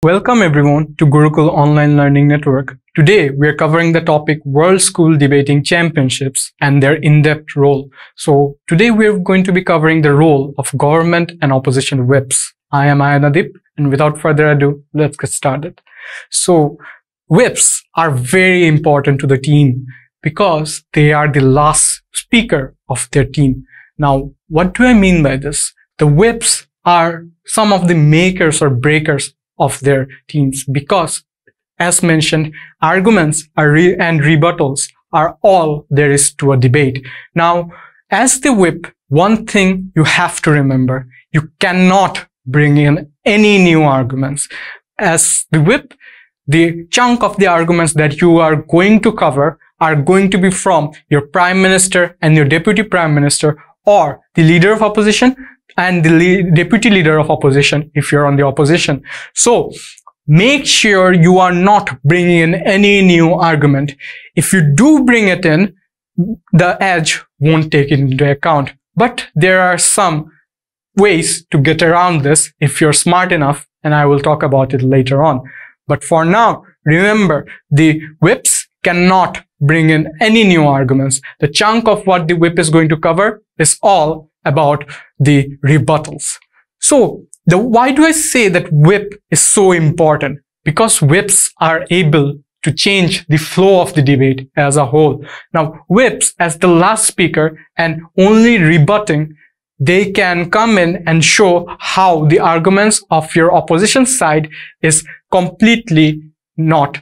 Welcome everyone to Gurukul Online Learning Network. Today we are covering the topic World School Debating Championships and their in-depth role. So today we are going to be covering the role of government and opposition whips. I am Aian Adib, and without further ado, let's get started. So whips are very important to the team because they are the last speaker of their team. Now, what do I mean by this? The whips are some of the makers or breakers of their teams because, as mentioned, arguments and rebuttals are all there is to a debate. Now, as the whip, one thing you have to remember, you cannot bring in any new arguments. As the whip, the chunk of the arguments that you are going to cover are going to be from your prime minister and your deputy prime minister, or the leader of opposition and the deputy leader of opposition if you're on the opposition. So make sure you are not bringing in any new argument. If you do bring it in, the edge won't take it into account. But there are some ways to get around this if you're smart enough, and I will talk about it later on. But for now, remember, the whips cannot bring in any new arguments. The chunk of what the whip is going to cover is all about the rebuttals. So why do I say that whip is so important? Because whips are able to change the flow of the debate as a whole. Now, whips, as the last speaker and only rebutting, they can come in and show how the arguments of your opposition side is completely not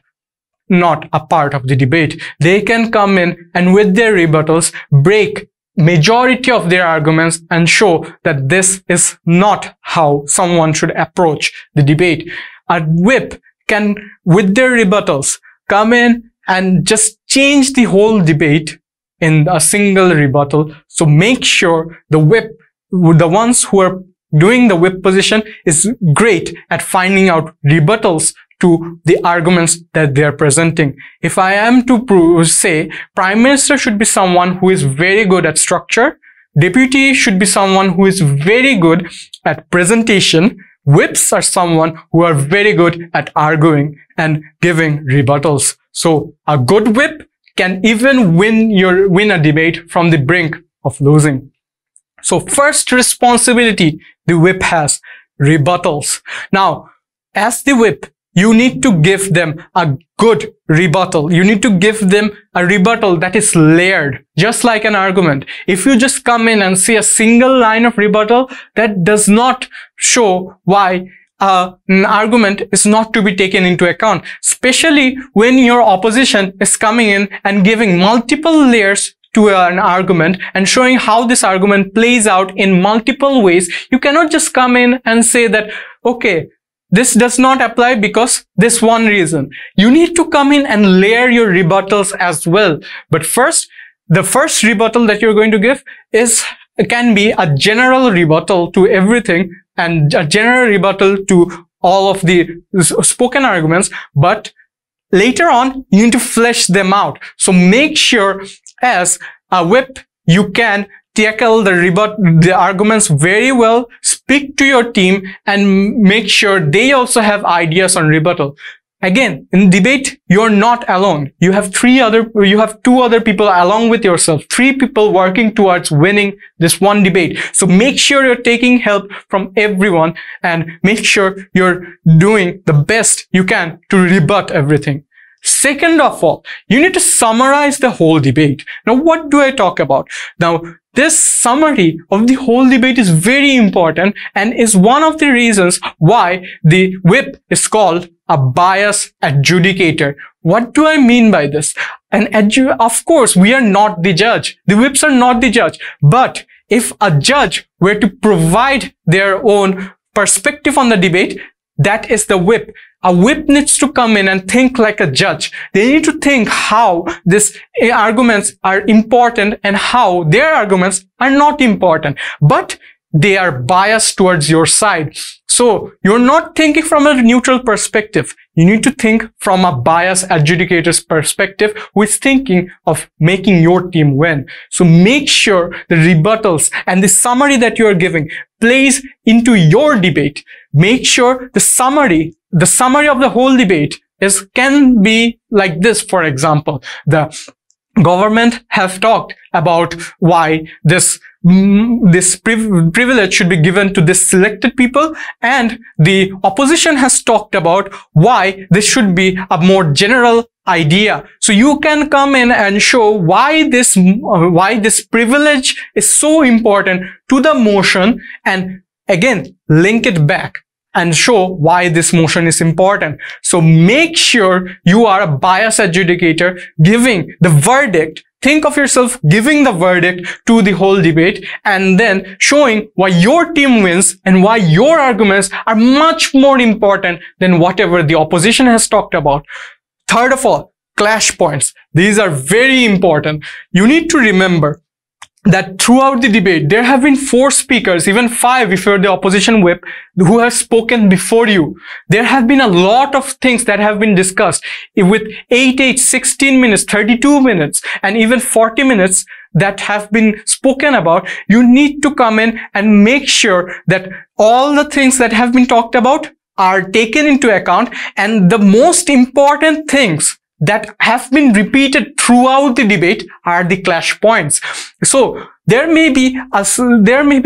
a part of the debate. They can come in and with their rebuttals break majority of their arguments and show that this is not how someone should approach the debate. A whip can, with their rebuttals, come in and just change the whole debate in a single rebuttal. So make sure the whip, the ones who are doing the whip position, is great at finding out rebuttals to the arguments that they are presenting. If I am to say prime minister should be someone who is very good at structure, deputy should be someone who is very good at presentation, whips are someone who are very good at arguing and giving rebuttals. So a good whip can even win a debate from the brink of losing. So first responsibility the whip has, rebuttals. Now, as the whip, you need to give them a good rebuttal. You need to give them a rebuttal that is layered, just like an argument. If you just come in and say a single line of rebuttal, that does not show why an argument is not to be taken into account, especially when your opposition is coming in and giving multiple layers to an argument and showing how this argument plays out in multiple ways. You cannot just come in and say that, okay, this does not apply because this one reason. You need to come in and layer your rebuttals as well. But first, the first rebuttal that you're going to give can be a general rebuttal to everything and a general rebuttal to all of the spoken arguments. But later on, you need to flesh them out. So make sure as a whip, you can tackle the arguments very well, speak to your team and make sure they also have ideas on rebuttal. Again, in debate, you're not alone. You have two other people along with yourself, 3 people working towards winning this one debate. So make sure you're taking help from everyone and make sure you're doing the best you can to rebut everything. Second of all, you need to summarize the whole debate. Now, what do I talk about? Now, this summary of the whole debate is very important and is one of the reasons why the whip is called a bias adjudicator. What do I mean by this? Of course, we are not the judge. The whips are not the judge. But if a judge were to provide their own perspective on the debate, that is the whip. A whip needs to come in and think like a judge. They need to think how these arguments are important and how their arguments are not important. But they are biased towards your side. So you're not thinking from a neutral perspective. You need to think from a bias adjudicator's perspective who is thinking of making your team win. So make sure the rebuttals and the summary that you are giving plays into your debate. make sure the summary of the whole debate can be like this. For example, the government have talked about why this privilege should be given to this selected people, and the opposition has talked about why this should be a more general idea. So you can come in and show why this privilege is so important to the motion, and again link it back and show why this motion is important. So make sure you are a bias adjudicator giving the verdict. Think of yourself giving the verdict to the whole debate, and then showing why your team wins and why your arguments are much more important than whatever the opposition has talked about. Third of all, clash points. These are very important. You need to remember that throughout the debate, there have been 4 speakers, even 5 if you're the opposition whip, who have spoken before you. There have been a lot of things that have been discussed with 8, 16 minutes, 32 minutes, and even 40 minutes that have been spoken about. You need to come in and make sure that all the things that have been talked about are taken into account, and the most important things that have been repeated throughout the debate are the clash points. So there may be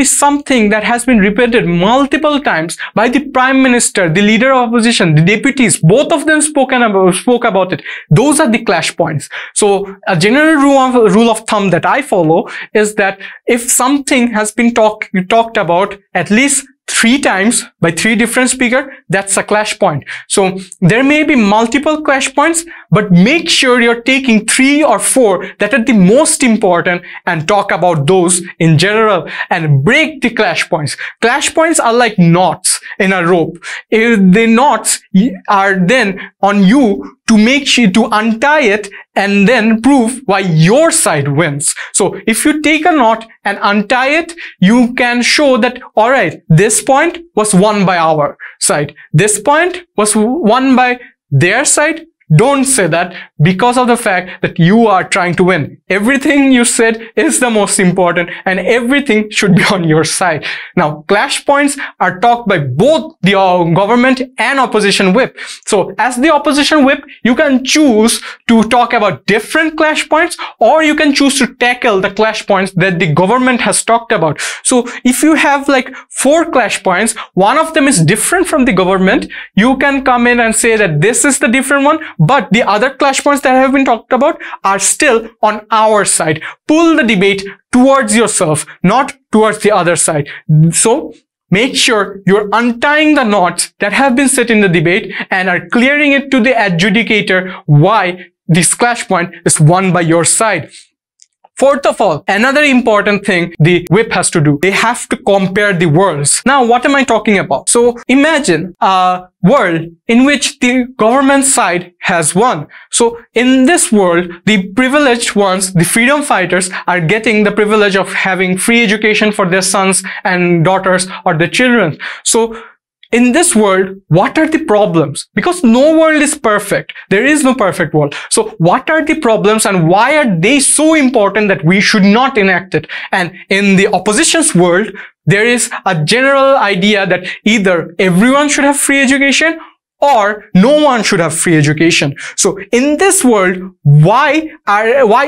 something that has been repeated multiple times by the Prime Minister, the Leader of Opposition, the deputies. Both of them spoke about it. Those are the clash points. So a general rule of thumb that I follow is that if something has been talked about at least 3 times by 3 different speakers, that's a clash point. So there may be multiple clash points, but make sure you're taking 3 or 4 that are the most important and talk about those in general and break the clash points. Clash points are like knots in a rope. The knots are then on you to make sure to untie it and then prove why your side wins. So if you take a knot and untie it, you can show that, all right, this point was won by our side. This point was won by their side. Don't say that, because of the fact that you are trying to win. Everything you said is the most important, and everything should be on your side. Now, clash points are talked by both the government and opposition whip. So as the opposition whip, you can choose to talk about different clash points, or you can choose to tackle the clash points that the government has talked about. So if you have like 4 clash points, one of them is different from the government, you can come in and say that this is the different one, but the other clash points that have been talked about are still on our side. Pull the debate towards yourself, not towards the other side. So make sure you're untying the knots that have been set in the debate and are clearing it to the adjudicator why this clash point is won by your side. Fourth of all, another important thing the whip has to do, they have to compare the worlds. Now, what am I talking about? So imagine a world in which the government side has won. So in this world, the privileged ones, the freedom fighters, are getting the privilege of having free education for their sons and daughters or their children. So in this world, what are the problems? Because no world is perfect. There is no perfect world. So what are the problems and why are they so important that we should not enact it? And in the opposition's world, there is a general idea that either everyone should have free education or no one should have free education. So in this world, why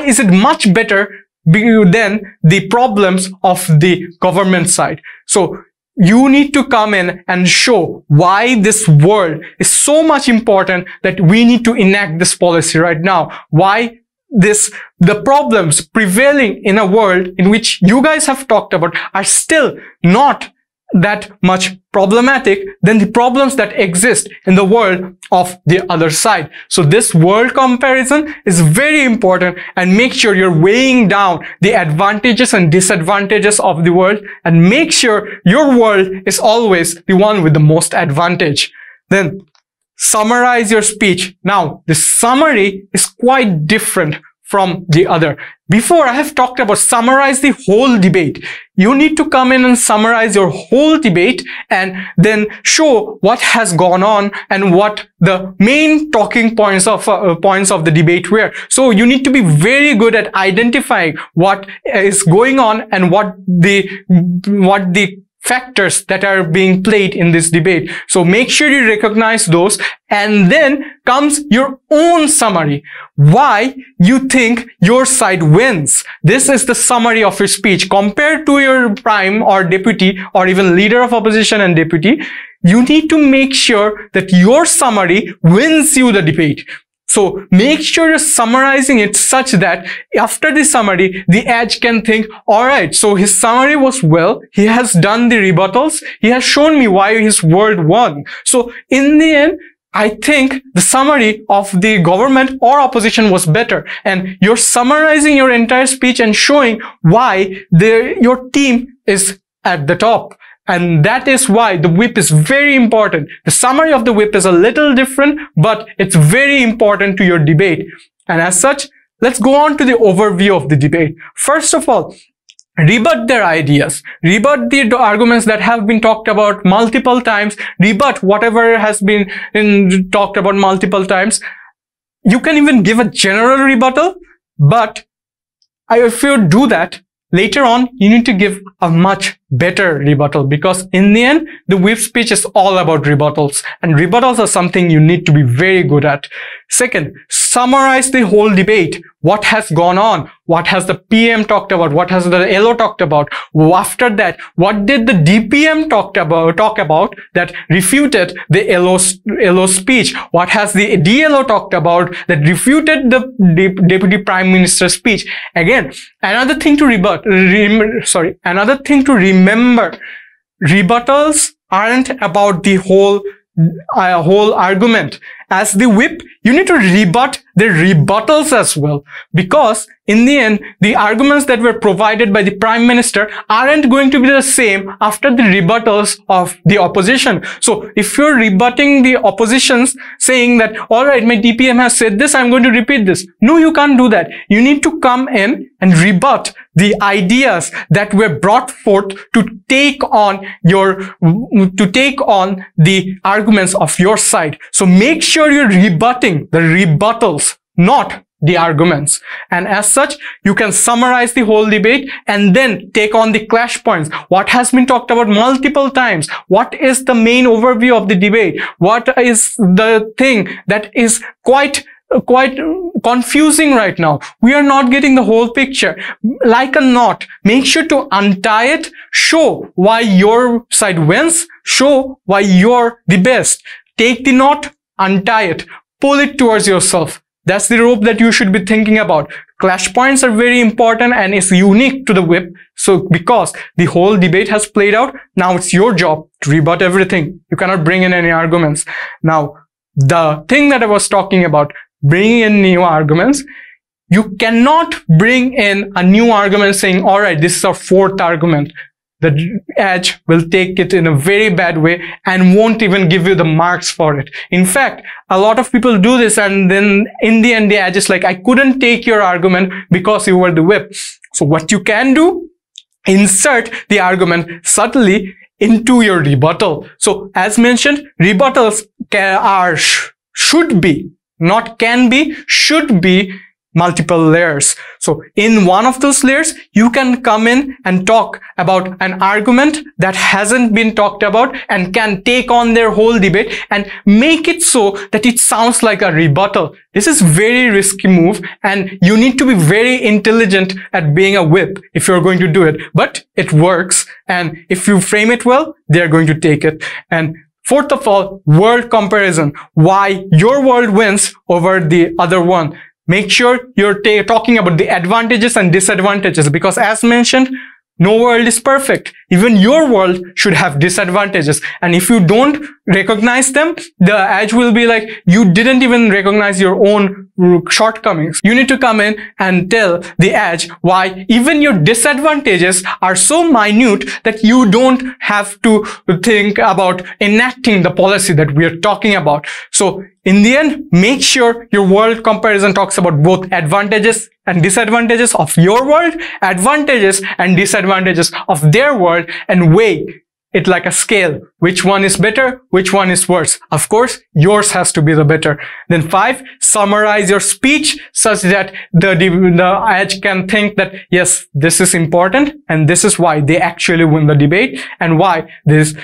is it much better than the problems of the government side? So you need to come in and show why this world is so much important that we need to enact this policy right now. Why the problems prevailing in a world in which you guys have talked about are still not that much problematic than the problems that exist in the world of the other side. So this world comparison is very important, and make sure you're weighing down the advantages and disadvantages of the world and make sure your world is always the one with the most advantage. Then summarize your speech. Now, the summary is quite different from the other. Before, I have talked about summarize the whole debate. You need to come in and summarize your whole debate and then show what has gone on and what the main talking points of the debate were. So you need to be very good at identifying what is going on and what the factors that are being played in this debate. So make sure you recognize those, and then comes your own summary. Why you think your side wins. This is the summary of your speech. Compared to your prime or deputy or even leader of opposition and deputy, you need to make sure that your summary wins you the debate. So make sure you're summarizing it such that after the summary, the edge can think, all right, so his summary was well, he has done the rebuttals, he has shown me why his word won. So in the end, I think the summary of the government or opposition was better. And you're summarizing your entire speech and showing why your team is at the top. And that is why the whip is very important. The summary of the whip is a little different, but it's very important to your debate. And as such, let's go on to the overview of the debate. First of all, rebut their ideas. Rebut the arguments that have been talked about multiple times. Rebut whatever has been talked about multiple times. You can even give a general rebuttal, but if you do that, later on, you need to give a much better rebuttal, because in the end, the whip speech is all about rebuttals, and rebuttals are something you need to be very good at. Second, summarize the whole debate. What has gone on? What has the PM talked about? What has the LO talked about? After that, what did the DPM talk about that refuted the LO speech? What has the DLO talked about that refuted the Deputy Prime Minister's speech? Again, another thing to remember, rebuttals aren't about the whole argument. As the whip, you need to rebut the rebuttals as well, because in the end, the arguments that were provided by the Prime Minister aren't going to be the same after the rebuttals of the opposition. So if you're rebutting the oppositions saying that, all right, my DPM has said this, I'm going to repeat this. No, you can't do that. You need to come in and rebut the ideas that were brought forth to take on the arguments of your side. So make sure you're rebutting the rebuttals, not the arguments. And as such, you can summarize the whole debate and then take on the clash points. What has been talked about multiple times? What is the main overview of the debate? What is the thing that is quite confusing right now? We are not getting the whole picture. Like a knot, make sure to untie it, show why your side wins, show why you're the best. Take the knot, untie it, pull it towards yourself. That's the rope that you should be thinking about. Clash points are very important and it's unique to the whip. So because the whole debate has played out, now it's your job to rebut everything. You cannot bring in any arguments. Now, the thing that I was talking about, bringing in new arguments, you cannot bring in a new argument saying, all right, this is our fourth argument. The edge will take it in a very bad way and won't even give you the marks for it. In fact, a lot of people do this, and then in the end, the edge is like, I couldn't take your argument because you were the whip. So what you can do, insert the argument subtly into your rebuttal. So as mentioned, rebuttals should be, not can be, should be multiple layers. So in one of those layers, you can come in and talk about an argument that hasn't been talked about and can take on their whole debate and make it so that it sounds like a rebuttal. This is very risky move, and you need to be very intelligent at being a whip if you're going to do it. But it works, and if you frame it well, they're going to take it. And fourth of all, world comparison. Why your world wins over the other one. Make sure you're talking about the advantages and disadvantages, because as mentioned, no world is perfect. Even your world should have disadvantages. And if you don't recognize them, the edge will be like, you didn't even recognize your own shortcomings. You need to come in and tell the edge why even your disadvantages are so minute that you don't have to think about enacting the policy that we are talking about. So in the end, make sure your world comparison talks about both advantages and disadvantages of your world, advantages and disadvantages of their world, and weigh it like a scale. Which one is better? Which one is worse? Of course, yours has to be the better. Then 5, summarize your speech such that the judge can think that, yes, this is important and this is why they actually win the debate and why this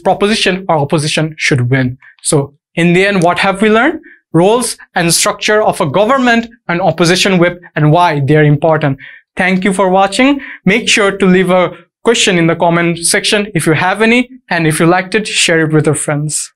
proposition or opposition should win. So in the end, what have we learned? Roles and structure of a government and opposition whip and why they're important. Thank you for watching. Make sure to leave a question in the comment section if you have any, and if you liked it, share it with your friends.